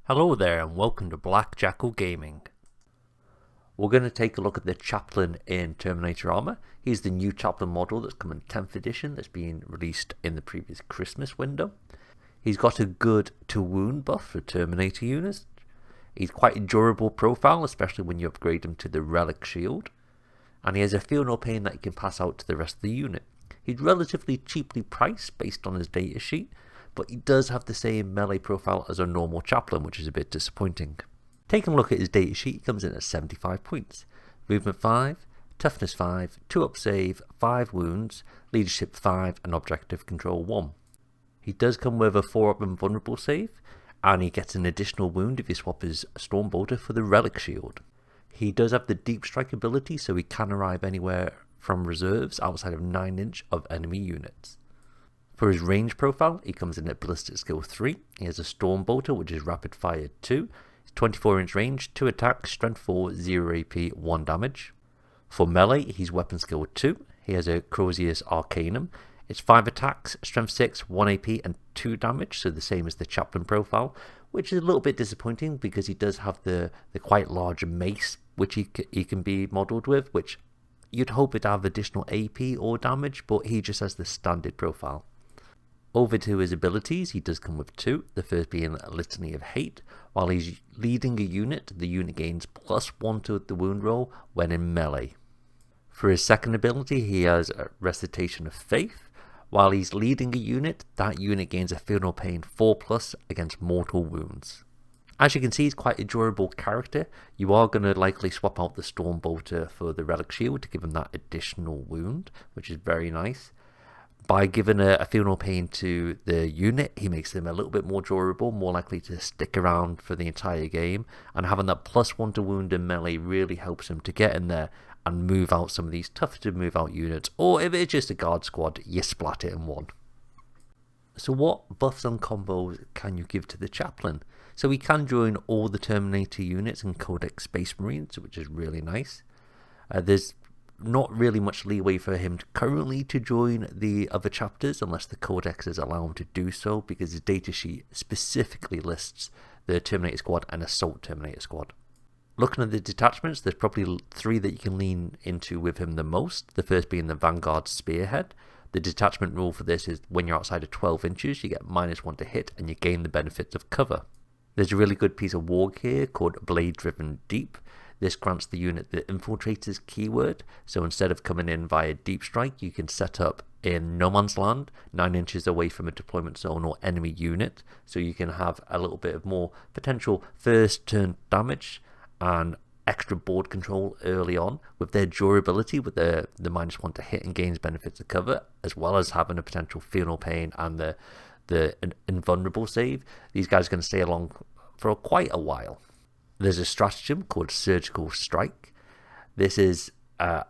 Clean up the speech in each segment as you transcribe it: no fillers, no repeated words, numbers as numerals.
Hello there and welcome to Black Jackal Gaming. We're going to take a look at the Chaplain in Terminator Armour. He's the new Chaplain model that's come in 10th edition that's been released in the previous Christmas window. He's got a good to wound buff for Terminator units. He's quite a durable profile, especially when you upgrade him to the Relic Shield. And he has a feel no pain that you can pass out to the rest of the unit. He's relatively cheaply priced based on his datasheet, but he does have the same melee profile as a normal Chaplain, which is a bit disappointing. Taking a look at his datasheet, he comes in at 75 points. Movement 5, Toughness 5, 2-up save, 5 wounds, Leadership 5 and Objective Control 1. He does come with a 4-up invulnerable save, and he gets an additional wound if you swap his Stormbolter for the Relic Shield. He does have the Deep Strike ability, so he can arrive anywhere from reserves outside of 9-inch of enemy units. For his range profile, he comes in at Ballistic Skill 3. He has a Stormbolter, which is Rapid Fire 2. 24-inch range, 2 attacks, Strength 4, 0 AP, 1 damage. For melee, he's Weapon Skill 2. He has a Crozius Arcanum. It's 5 attacks, Strength 6, 1 AP, and 2 damage, so the same as the Chaplain profile, which is a little bit disappointing because he does have the quite large mace, which he can be modelled with, which you'd hope it'd have additional AP or damage, but he just has the standard profile. Over to his abilities, he does come with 2, the first being Litany of Hate. While he's leading a unit, the unit gains +1 to the wound roll when in melee. For his second ability, he has a Recitation of Faith. While he's leading a unit, that unit gains a Feel No Pain 4+ against mortal wounds. As you can see, he's quite a durable character. You are going to likely swap out the Stormbolter for the Relic Shield to give him that additional wound, which is very nice. By giving a Feel No Pain to the unit, he makes them a little bit more durable, more likely to stick around for the entire game, and having that +1 to wound in melee really helps him to get in there and move out some of these tough to move out units, or if it's just a guard squad, you splat it in one. So what buffs and combos can you give to the Chaplain? So he can join all the Terminator units in Codex Space Marines, which is really nice. There's not really much leeway for him currently to join the other chapters unless the codexes allow him to do so, because his datasheet specifically lists the Terminator Squad and Assault Terminator Squad. Looking at the detachments, there's probably 3 that you can lean into with him the most. The first being the Vanguard Spearhead. The detachment rule for this is when you're outside of 12 inches, you get -1 to hit and you gain the benefits of cover. There's a really good piece of war gear called Blade Driven Deep. This grants the unit the Infiltrator's keyword, so instead of coming in via Deep Strike, you can set up in no man's land, 9 inches away from a deployment zone or enemy unit, so you can have a little bit of more potential first turn damage and extra board control early on. With their durability, with the -1 to hit and gains benefits of cover, as well as having a potential Feel No Pain and the invulnerable save, these guys are going to stay along for quite a while. There's a stratagem called Surgical Strike. This is an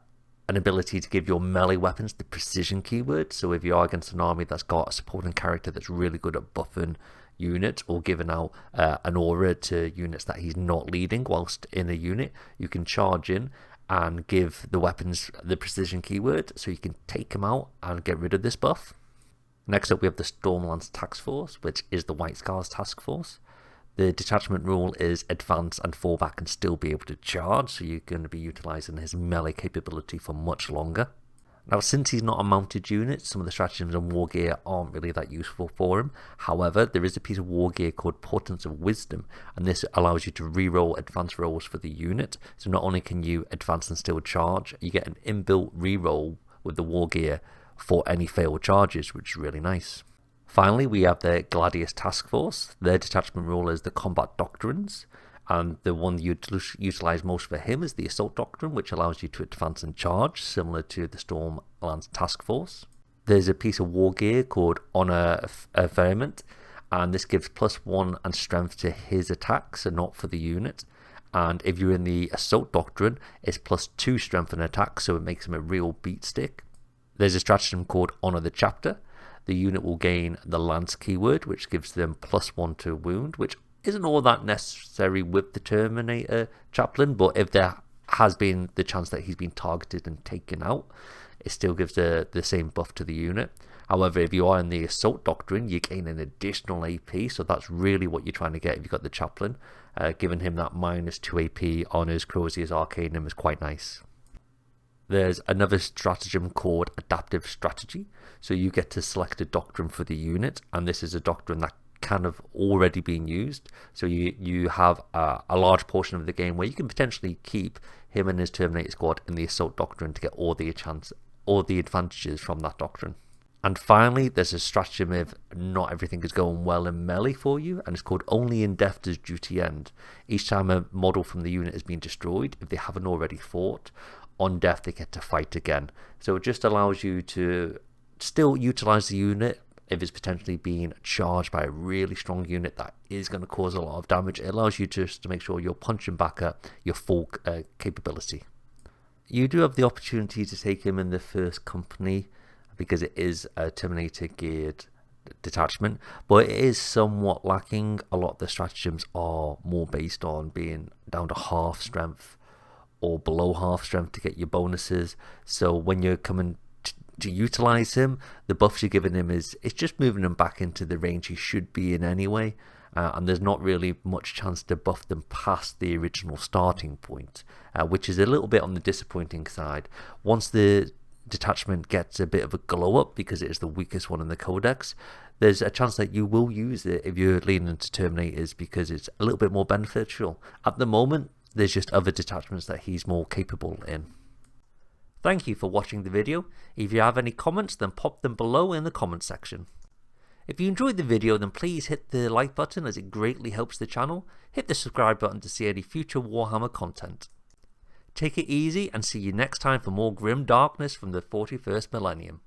ability to give your melee weapons the precision keyword. So if you are against an army that's got a supporting character that's really good at buffing units or giving out an aura to units that he's not leading whilst in a unit, you can charge in and give the weapons the precision keyword so you can take them out and get rid of this buff. Next up we have the Stormlance Task Force, which is the White Scars Task Force. The detachment rule is advance and fall back and still be able to charge, so you're going to be utilising his melee capability for much longer. Now, since he's not a mounted unit, some of the stratagems and war gear aren't really that useful for him. However, there is a piece of war gear called Portents of Wisdom, and this allows you to reroll advance rolls for the unit. So not only can you advance and still charge, you get an inbuilt reroll with the war gear for any failed charges, which is really nice. Finally, we have the Gladius Task Force. Their detachment rule is the Combat Doctrines, and the one you utilise most for him is the Assault Doctrine, which allows you to advance and charge, similar to the Stormlance Task Force. There's a piece of war gear called Honor Affirmant, and this gives +1 and strength to his attacks, and not for the unit. And if you're in the Assault Doctrine, it's +2 strength and attack, so it makes him a real beat stick. There's a stratagem called Honor the Chapter. The unit will gain the Lance keyword, which gives them +1 to wound, which isn't all that necessary with the Terminator Chaplain, but if there has been the chance that he's been targeted and taken out, it still gives the same buff to the unit. However, if you are in the Assault Doctrine, you gain an additional AP, so that's really what you're trying to get if you've got the Chaplain. Giving him that -2 AP on his Crozier's Arcanum is quite nice. There's another stratagem called Adaptive Strategy, so you get to select a doctrine for the unit, and this is a doctrine that kind of already being used, so you have a large portion of the game where you can potentially keep him and his Terminator squad in the Assault Doctrine to get all the advantages from that doctrine. And finally, there's a stratagem if not everything is going well in melee for you, and it's called Only in Death Does Duty End. Each time a model from the unit has been destroyed, if they haven't already fought, on death they get to fight again. So it just allows you to still utilize the unit if it's potentially being charged by a really strong unit that is going to cause a lot of damage. It allows you just to make sure you're punching back at your full capability. You do have the opportunity to take him in the first company, because it is a Terminator geared detachment, but it is somewhat lacking. A lot of the stratagems are more based on being down to half strength or below half strength to get your bonuses. So when you're coming to utilize him, the buffs you're giving him it's just moving him back into the range he should be in anyway, and there's not really much chance to buff them past the original starting point, which is a little bit on the disappointing side. Once the detachment gets a bit of a glow up, because it is the weakest one in the codex, there's a chance that you will use it if you're leaning into Terminators, because it's a little bit more beneficial. At the moment, there's just other detachments that he's more capable in. Thank you for watching the video. If you have any comments, then pop them below in the comment section. If you enjoyed the video, then please hit the like button, as it greatly helps the channel. Hit the subscribe button to see any future Warhammer content. Take it easy, and see you next time for more grim darkness from the 41st millennium.